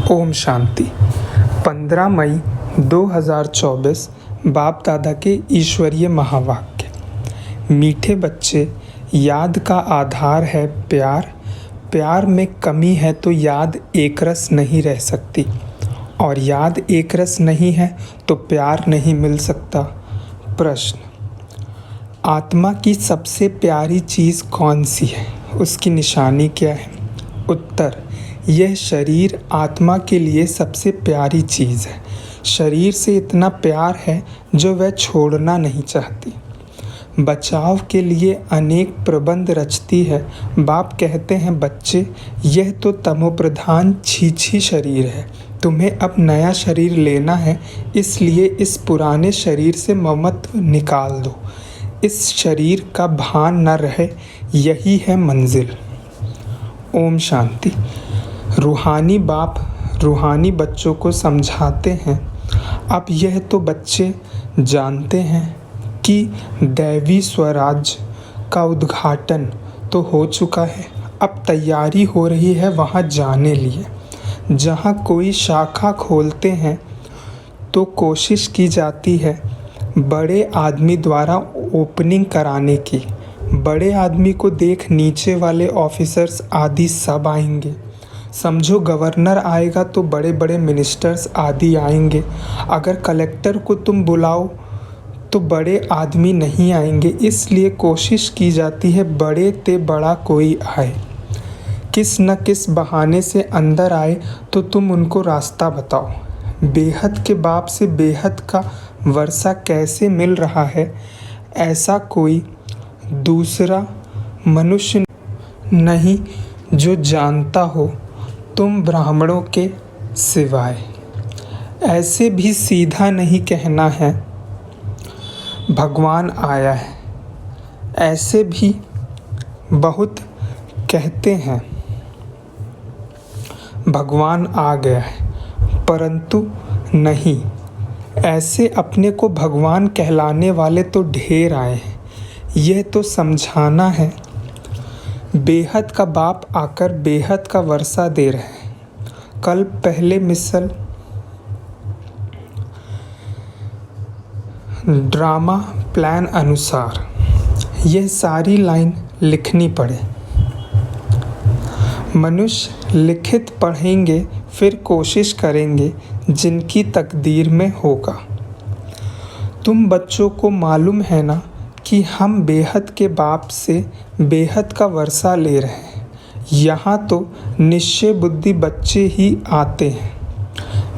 ओम शांति। 15 मई 2024 बाप दादा के ईश्वरीय महावाक्य। मीठे बच्चे, याद का आधार है प्यार। प्यार में कमी है तो याद एकरस नहीं रह सकती, और याद एकरस नहीं है तो प्यार नहीं मिल सकता। प्रश्न: आत्मा की सबसे प्यारी चीज़ कौन सी है? उसकी निशानी क्या है? उत्तर: यह शरीर आत्मा के लिए सबसे प्यारी चीज़ है। शरीर से इतना प्यार है जो वह छोड़ना नहीं चाहती। बचाव के लिए अनेक प्रबंध रचती है। बाप कहते हैं, बच्चे, यह तो तमोप्रधान छीछी शरीर है। तुम्हें अब नया शरीर लेना है, इसलिए इस पुराने शरीर से ममत्व निकाल दो। इस शरीर का भान न रहे, यही है मंजिल। ओम शांति। रूहानी बाप रूहानी बच्चों को समझाते हैं, अब यह तो बच्चे जानते हैं कि दैवी स्वराज्य का उद्घाटन तो हो चुका है। अब तैयारी हो रही है वहाँ जाने लिए। जहाँ कोई शाखा खोलते हैं तो कोशिश की जाती है बड़े आदमी द्वारा ओपनिंग कराने की। बड़े आदमी को देख नीचे वाले ऑफिसर्स आदि सब आएंगे। समझो गवर्नर आएगा तो बड़े बड़े मिनिस्टर्स आदि आएंगे। अगर कलेक्टर को तुम बुलाओ तो बड़े आदमी नहीं आएंगे, इसलिए कोशिश की जाती है बड़े ते बड़ा कोई आए। किस न किस बहाने से अंदर आए तो तुम उनको रास्ता बताओ। बेहद के बाप से बेहद का वर्षा कैसे मिल रहा है, ऐसा कोई दूसरा मनुष्य नहीं जो जानता हो तुम ब्राह्मणों के सिवाय। ऐसे भी सीधा नहीं कहना है भगवान आया है। ऐसे भी बहुत कहते हैं भगवान आ गया है, परंतु नहीं। ऐसे अपने को भगवान कहलाने वाले तो ढेर आए हैं। यह तो समझाना है बेहद का बाप आकर बेहद का वर्षा दे रहे हैं। कल पहले मिसल ड्रामा प्लान अनुसार यह सारी लाइन लिखनी पड़े। मनुष्य लिखित पढ़ेंगे, फिर कोशिश करेंगे जिनकी तकदीर में होगा। तुम बच्चों को मालूम है ना कि हम बेहद के बाप से बेहद का वर्षा ले रहे हैं। यहाँ तो निश्चय बुद्धि बच्चे ही आते हैं।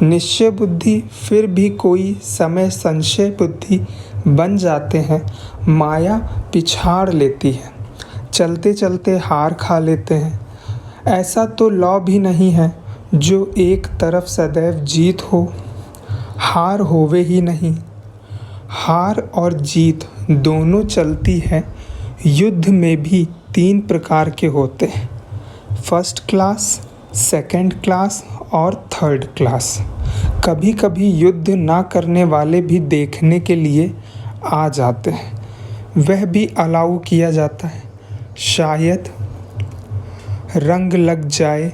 निश्चय बुद्धि फिर भी कोई समय संशय बुद्धि बन जाते हैं। माया पिछाड़ लेती है, चलते चलते हार खा लेते हैं। ऐसा तो लौ भी नहीं है जो एक तरफ सदैव जीत हो, हार होवे ही नहीं। हार और जीत दोनों चलती है। युद्ध में भी 3 प्रकार के होते हैं, फर्स्ट क्लास, सेकंड क्लास और थर्ड क्लास। कभी कभी युद्ध ना करने वाले भी देखने के लिए आ जाते हैं, वह भी अलाउ किया जाता है। शायद रंग लग जाए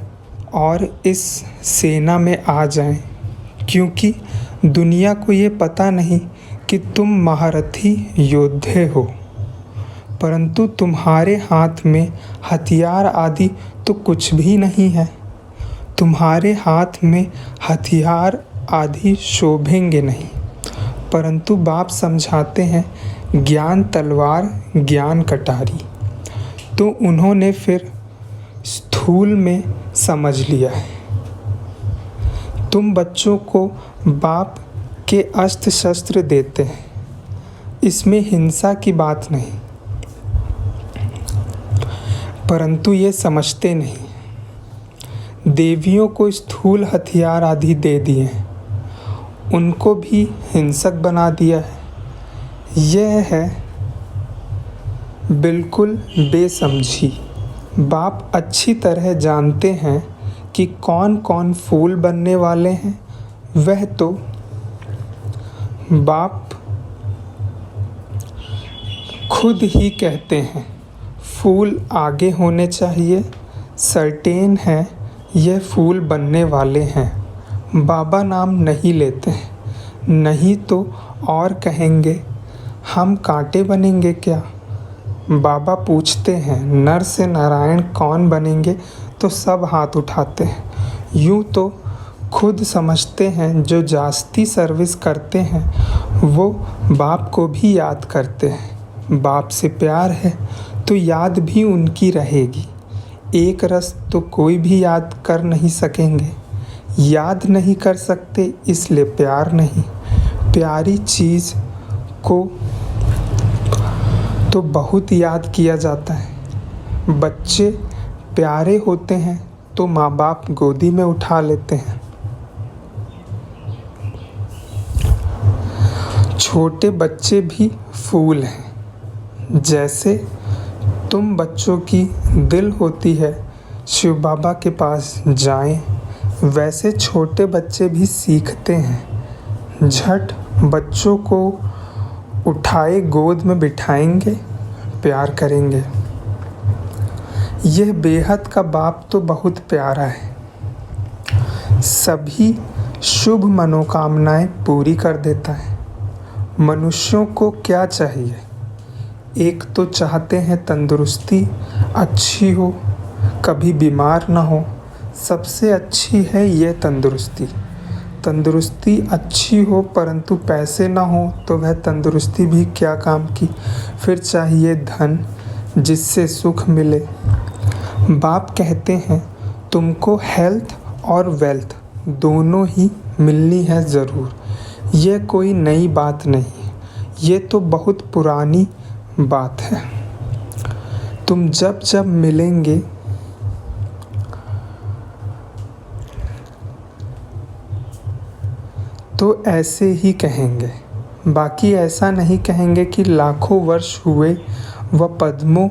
और इस सेना में आ जाएं, क्योंकि दुनिया को ये पता नहीं कि तुम महारथी योद्धे हो, परंतु तुम्हारे हाथ में हथियार आदि तो कुछ भी नहीं है। तुम्हारे हाथ में हथियार आदि शोभेंगे नहीं, परंतु बाप समझाते हैं ज्ञान तलवार ज्ञान कटारी। तो उन्होंने फिर स्थूल में समझ लिया है। तुम बच्चों को बाप के अस्त्र शस्त्र देते हैं, इसमें हिंसा की बात नहीं, परंतु ये समझते नहीं। देवियों को स्थूल हथियार आदि दे दिए, उनको भी हिंसक बना दिया है। यह है बिल्कुल बेसमझी। बाप अच्छी तरह जानते हैं कि कौन कौन फूल बनने वाले हैं। वह तो बाप खुद ही कहते हैं फूल आगे होने चाहिए, सर्टेन है यह फूल बनने वाले हैं। बाबा नाम नहीं लेते हैं, नहीं तो और कहेंगे हम कांटे बनेंगे क्या। बाबा पूछते हैं नर से नारायण कौन बनेंगे, तो सब हाथ उठाते हैं। यूँ तो खुद समझते हैं जो जास्ती सर्विस करते हैं वो बाप को भी याद करते हैं। बाप से प्यार है तो याद भी उनकी रहेगी। एक रस तो कोई भी याद कर नहीं सकेंगे। याद नहीं कर सकते इसलिए प्यार नहीं। प्यारी चीज़ को तो बहुत याद किया जाता है। बच्चे प्यारे होते हैं तो माँ बाप गोदी में उठा लेते हैं। छोटे बच्चे भी फूल हैं। जैसे तुम बच्चों की दिल होती है शिव बाबा के पास जाएं, वैसे छोटे बच्चे भी सीखते हैं। झट बच्चों को उठाए गोद में बिठाएंगे, प्यार करेंगे। यह बेहद का बाप तो बहुत प्यारा है। सभी शुभ मनोकामनाएं पूरी कर देता है। मनुष्यों को क्या चाहिए? एक तो चाहते हैं तंदुरुस्ती अच्छी हो, कभी बीमार ना हो। सबसे अच्छी है ये तंदुरुस्ती। तंदुरुस्ती अच्छी हो परंतु पैसे ना हो तो वह तंदुरुस्ती भी क्या काम की। फिर चाहिए धन जिससे सुख मिले। बाप कहते हैं तुमको हेल्थ और वेल्थ दोनों ही मिलनी है ज़रूर। यह कोई नई बात नहीं, ये तो बहुत पुरानी बात है। तुम जब जब मिलेंगे तो ऐसे ही कहेंगे, बाकी ऐसा नहीं कहेंगे कि लाखों वर्ष हुए व पद्मों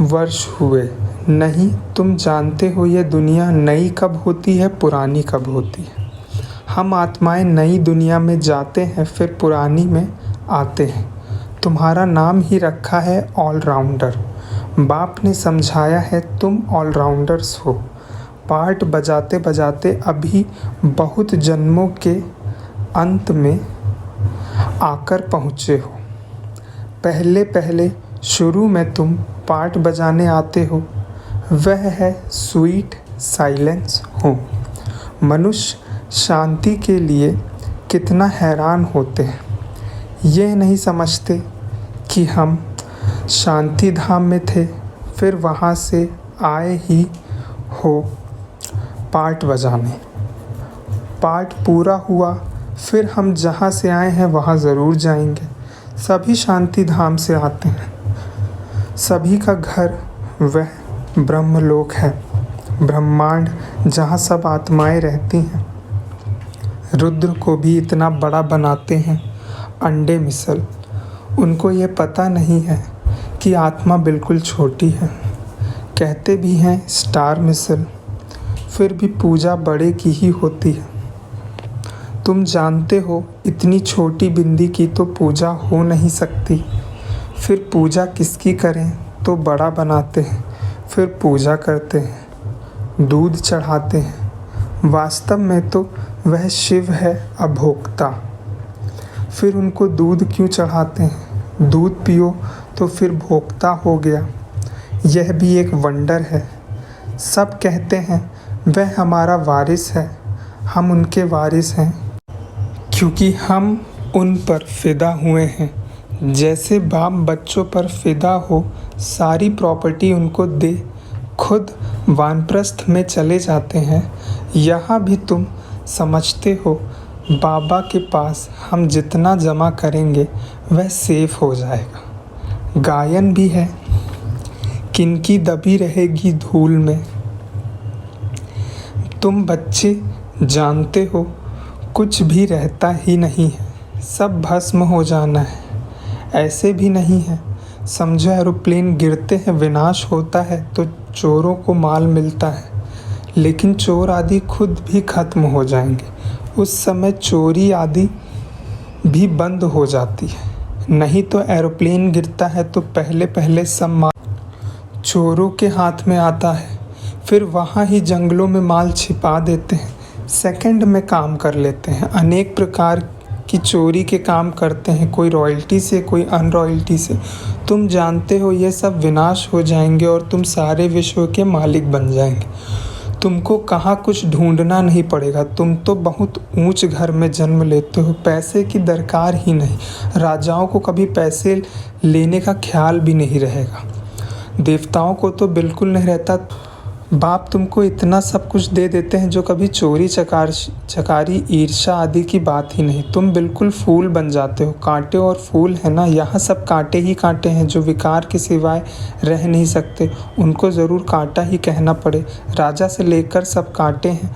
वर्ष हुए। नहीं, तुम जानते हो ये दुनिया नई कब होती है, पुरानी कब होती है। हम आत्माएं नई दुनिया में जाते हैं फिर पुरानी में आते हैं। तुम्हारा नाम ही रखा है ऑलराउंडर। बाप ने समझाया है तुम ऑलराउंडर्स हो। पार्ट बजाते बजाते अभी बहुत जन्मों के अंत में आकर पहुँचे हो। पहले पहले शुरू में तुम पार्ट बजाने आते हो, वह है स्वीट साइलेंस हो। मनुष्य शांति के लिए कितना हैरान होते हैं। ये नहीं समझते कि हम शांति धाम में थे, फिर वहाँ से आए ही हो पार्ट बजाने। पार्ट पूरा हुआ फिर हम जहाँ से आए हैं वहाँ ज़रूर जाएंगे। सभी शांति धाम से आते हैं। सभी का घर वह ब्रह्मलोक है, ब्रह्मांड जहाँ सब आत्माएं रहती हैं। रुद्र को भी इतना बड़ा बनाते हैं अंडे मिसल। उनको ये पता नहीं है कि आत्मा बिल्कुल छोटी है। कहते भी हैं स्टार मिसल, फिर भी पूजा बड़े की ही होती है। तुम जानते हो इतनी छोटी बिंदी की तो पूजा हो नहीं सकती। फिर पूजा किसकी करें, तो बड़ा बनाते हैं, फिर पूजा करते हैं, दूध चढ़ाते हैं। वास्तव में तो वह शिव है अभोक्ता। फिर उनको दूध क्यों चढ़ाते हैं? दूध पियो तो फिर भोक्ता हो गया। यह भी एक वंडर है। सब कहते हैं वह हमारा वारिस है, हम उनके वारिस हैं क्योंकि हम उन पर फ़िदा हुए हैं। जैसे बाप बच्चों पर फ़िदा हो, सारी प्रॉपर्टी उनको दे खुद वानप्रस्थ में चले जाते हैं। यहाँ भी तुम समझते हो बाबा के पास हम जितना जमा करेंगे वह सेफ हो जाएगा। गायन भी है, किनकी दबी रहेगी धूल में। तुम बच्चे जानते हो कुछ भी रहता ही नहीं है, सब भस्म हो जाना है। ऐसे भी नहीं है, समझो एरोप्लेन गिरते हैं विनाश होता है तो चोरों को माल मिलता है, लेकिन चोर आदि खुद भी खत्म हो जाएंगे। उस समय चोरी आदि भी बंद हो जाती है। नहीं तो एरोप्लेन गिरता है तो पहले पहले सब माल चोरों के हाथ में आता है, फिर वहाँ ही जंगलों में माल छिपा देते हैं। सेकंड में काम कर लेते हैं, अनेक प्रकार की चोरी के काम करते हैं, कोई रॉयल्टी से, कोई अनरॉयल्टी से। तुम जानते हो ये सब विनाश हो जाएंगे और तुम सारे विश्व के मालिक बन जाएंगे। तुमको कहाँ कुछ ढूंढना नहीं पड़ेगा, तुम तो बहुत ऊंच घर में जन्म लेते हो, पैसे की दरकार ही नहीं। राजाओं को कभी पैसे लेने का ख्याल भी नहीं रहेगा, देवताओं को तो बिल्कुल नहीं रहता। बाप तुमको इतना सब कुछ दे देते हैं जो कभी चोरी चकारी ईर्ष्या आदि की बात ही नहीं। तुम बिल्कुल फूल बन जाते हो, कांटे और फूल है ना, यहाँ सब कांटे ही कांटे हैं जो विकार के सिवाय रह नहीं सकते, उनको ज़रूर कांटा ही कहना पड़े। राजा से लेकर सब कांटे हैं।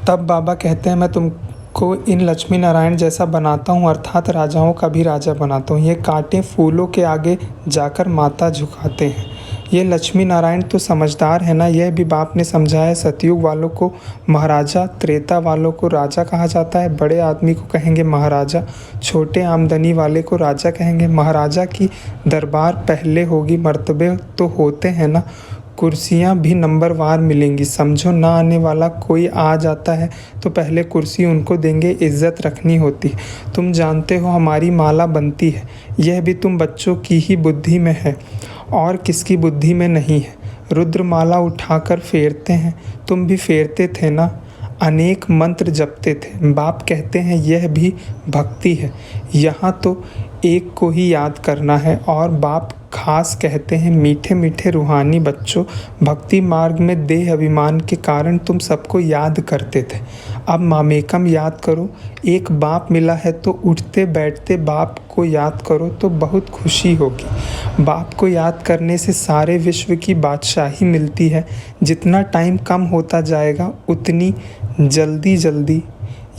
तब बाबा कहते हैं मैं तुमको इन लक्ष्मी नारायण जैसा बनाता हूँ, अर्थात राजाओं का भी राजा बनाता हूँ। ये कांटे फूलों के आगे जाकर माथा झुकाते हैं। ये लक्ष्मी नारायण तो समझदार है ना, यह भी बाप ने समझाया। सतयुग वालों को महाराजा, त्रेता वालों को राजा कहा जाता है। बड़े आदमी को कहेंगे महाराजा, छोटे आमदनी वाले को राजा कहेंगे। महाराजा की दरबार पहले होगी, मर्तबे तो होते हैं ना, कुर्सियाँ भी नंबरवार मिलेंगी। समझो ना आने वाला कोई आ जाता है तो पहले कुर्सी उनको देंगे, इज्जत रखनी होती है। तुम जानते हो हमारी माला बनती है, यह भी तुम बच्चों की ही बुद्धि में है और किसकी बुद्धि में नहीं है। रुद्रमाला उठाकर फेरते हैं, तुम भी फेरते थे ना, अनेक मंत्र जपते थे। बाप कहते हैं यह भी भक्ति है, यहाँ तो एक को ही याद करना है। और बाप खास कहते हैं मीठे मीठे रूहानी बच्चों, भक्ति मार्ग में देह अभिमान के कारण तुम सबको याद करते थे, अब मामेकम याद करो। एक बाप मिला है तो उठते बैठते बाप को याद करो तो बहुत खुशी होगी। बाप को याद करने से सारे विश्व की बादशाही मिलती है। जितना टाइम कम होता जाएगा उतनी जल्दी जल्दी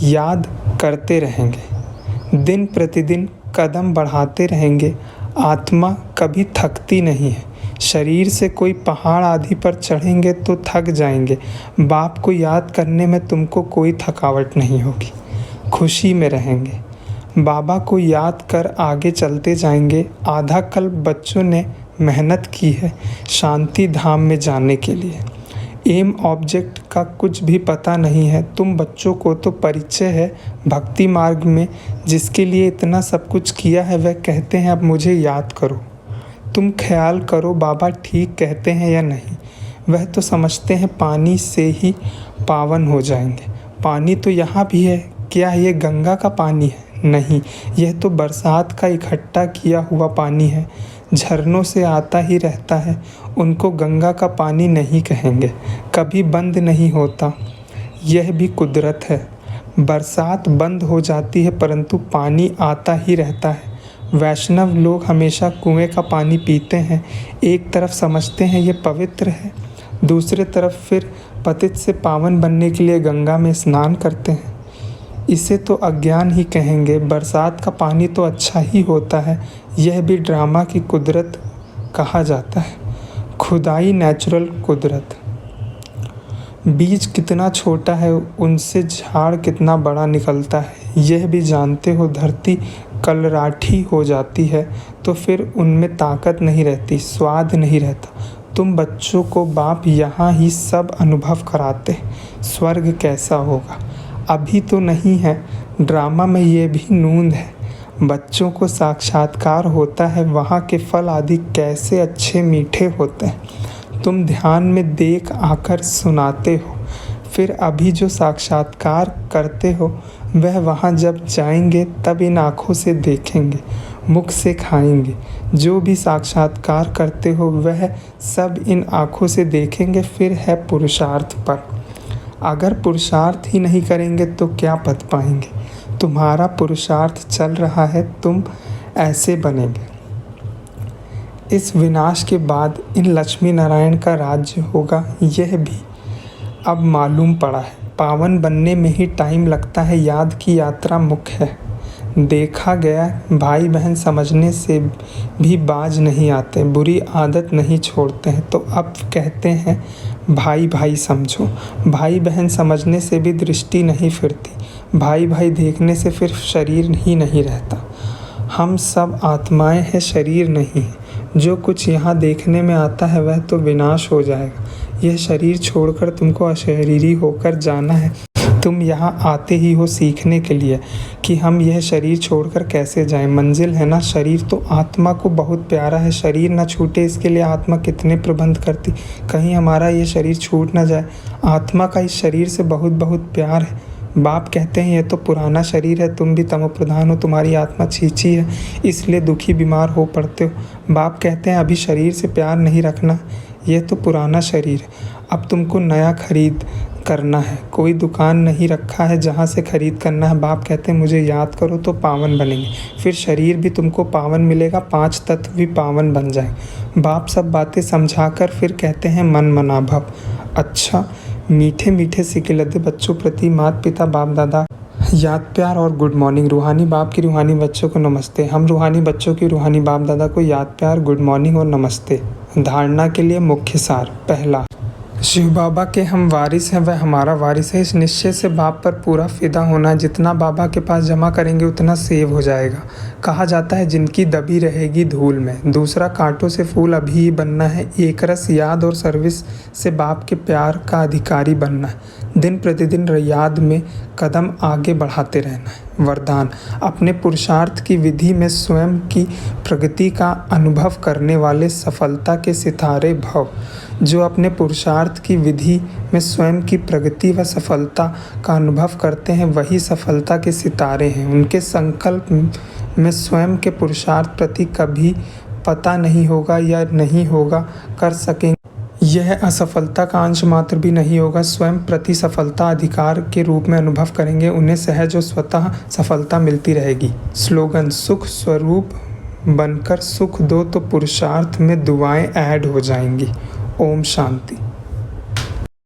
याद करते रहेंगे, दिन प्रतिदिन कदम बढ़ाते रहेंगे। आत्मा कभी थकती नहीं है। शरीर से कोई पहाड़ आदि पर चढ़ेंगे तो थक जाएंगे, बाप को याद करने में तुमको कोई थकावट नहीं होगी, खुशी में रहेंगे। बाबा को याद कर आगे चलते जाएंगे। आधा कल्प बच्चों ने मेहनत की है शांति धाम में जाने के लिए। एम ऑब्जेक्ट का कुछ भी पता नहीं है। तुम बच्चों को तो परिचय है भक्ति मार्ग में, जिसके लिए इतना सब कुछ किया है वह कहते हैं अब मुझे याद करो। तुम ख्याल करो बाबा ठीक कहते हैं या नहीं। वह तो समझते हैं पानी से ही पावन हो जाएंगे। पानी तो यहाँ भी है, क्या ये गंगा का पानी है? नहीं, यह तो बरसात का इकट्ठा किया हुआ पानी है, झरनों से आता ही रहता है। उनको गंगा का पानी नहीं कहेंगे, कभी बंद नहीं होता, यह भी कुदरत है। बरसात बंद हो जाती है परंतु पानी आता ही रहता है। वैष्णव लोग हमेशा कुएं का पानी पीते हैं। एक तरफ समझते हैं ये पवित्र है, दूसरे तरफ फिर पतित से पावन बनने के लिए गंगा में स्नान करते हैं। इसे तो अज्ञान ही कहेंगे। बरसात का पानी तो अच्छा ही होता है, यह भी ड्रामा की कुदरत कहा जाता है। खुदाई नेचुरल कुदरत। बीज कितना छोटा है उनसे झाड़ कितना बड़ा निकलता है, यह भी जानते हो। धरती कलराठी हो जाती है तो फिर उनमें ताकत नहीं रहती, स्वाद नहीं रहता। तुम बच्चों को बाप यहाँ ही सब अनुभव कराते, स्वर्ग कैसा होगा अभी तो नहीं है, ड्रामा में ये भी नूंद है। बच्चों को साक्षात्कार होता है, वहाँ के फल आदि कैसे अच्छे मीठे होते हैं। तुम ध्यान में देख आकर सुनाते हो, फिर अभी जो साक्षात्कार करते हो वह वहाँ जब जाएंगे तब इन आँखों से देखेंगे, मुख से खाएंगे। जो भी साक्षात्कार करते हो वह सब इन आँखों से देखेंगे, फिर है पुरुषार्थ पर। अगर पुरुषार्थ ही नहीं करेंगे तो क्या पद पाएंगे। तुम्हारा पुरुषार्थ चल रहा है, तुम ऐसे बनेंगे। इस विनाश के बाद इन लक्ष्मी नारायण का राज्य होगा, यह भी अब मालूम पड़ा है। पावन बनने में ही टाइम लगता है, याद की यात्रा मुख्य है। देखा गया भाई बहन समझने से भी बाज नहीं आते, बुरी आदत नहीं छोड़ते हैं, तो अब कहते हैं भाई भाई समझो। भाई बहन समझने से भी दृष्टि नहीं फिरती, भाई भाई देखने से फिर शरीर ही नहीं रहता। हम सब आत्माएं हैं, शरीर नहीं है। जो कुछ यहाँ देखने में आता है वह तो विनाश हो जाएगा। यह शरीर छोड़कर तुमको अशरीरी होकर जाना है। तुम यहाँ आते ही हो सीखने के लिए कि हम यह शरीर छोड़कर कैसे जाएं। मंजिल है ना शरीर, तो आत्मा को बहुत प्यारा है। शरीर ना छूटे इसके लिए आत्मा कितने प्रबंध करती, कहीं हमारा ये शरीर छूट ना जाए। आत्मा का इस शरीर से बहुत बहुत प्यार है। बाप कहते हैं ये तो पुराना शरीर है, तुम भी तमोप्रधान हो, तुम्हारी आत्मा छीछी है, इसलिए दुखी बीमार हो पड़ते हो। बाप कहते हैं अभी शरीर से प्यार नहीं रखना, यह तो पुराना शरीर है, अब तुमको नया खरीद करना है। कोई दुकान नहीं रखा है जहाँ से खरीद करना है। बाप कहते हैं मुझे याद करो तो पावन बनेंगे, फिर शरीर भी तुमको पावन मिलेगा, 5 तत्व भी पावन बन जाएंगे। बाप सब बातें समझाकर फिर कहते हैं मन मना भव। अच्छा, मीठे मीठे सिकिलते बच्चों प्रति माता पिता बाप दादा याद प्यार और गुड मॉर्निंग। रूहानी बाप की रूहानी बच्चों को नमस्ते। हम रूहानी बच्चों की रूहानी बाप दादा को याद प्यार, गुड मॉर्निंग और नमस्ते। धारणा के लिए मुख्य सार। पहला, शिव बाबा के हम वारिस हैं, वह हमारा वारिस है। इस निश्चय से बाप पर पूरा फिदा होना, जितना बाबा के पास जमा करेंगे उतना सेव हो जाएगा। कहा जाता है जिनकी दबी रहेगी धूल में। दूसरा, कांटों से फूल अभी ही बनना है। एक रस याद और सर्विस से बाप के प्यार का अधिकारी बनना है। दिन प्रतिदिन याद में कदम आगे बढ़ाते रहना है। वरदान, अपने पुरुषार्थ की विधि में स्वयं की प्रगति का अनुभव करने वाले सफलता के सितारे भव। जो अपने पुरुषार्थ की विधि में स्वयं की प्रगति व सफलता का अनुभव करते हैं वही सफलता के सितारे हैं। उनके संकल्प में स्वयं के पुरुषार्थ प्रति कभी पता नहीं होगा या नहीं होगा कर सकेंगे, यह असफलता का अंश मात्र भी नहीं होगा। स्वयं प्रति सफलता अधिकार के रूप में अनुभव करेंगे, उन्हें सहज और स्वतः सफलता मिलती रहेगी। स्लोगन, सुख स्वरूप बनकर सुख दो तो पुरुषार्थ में दुआएं ऐड हो जाएंगी। ओम शांति।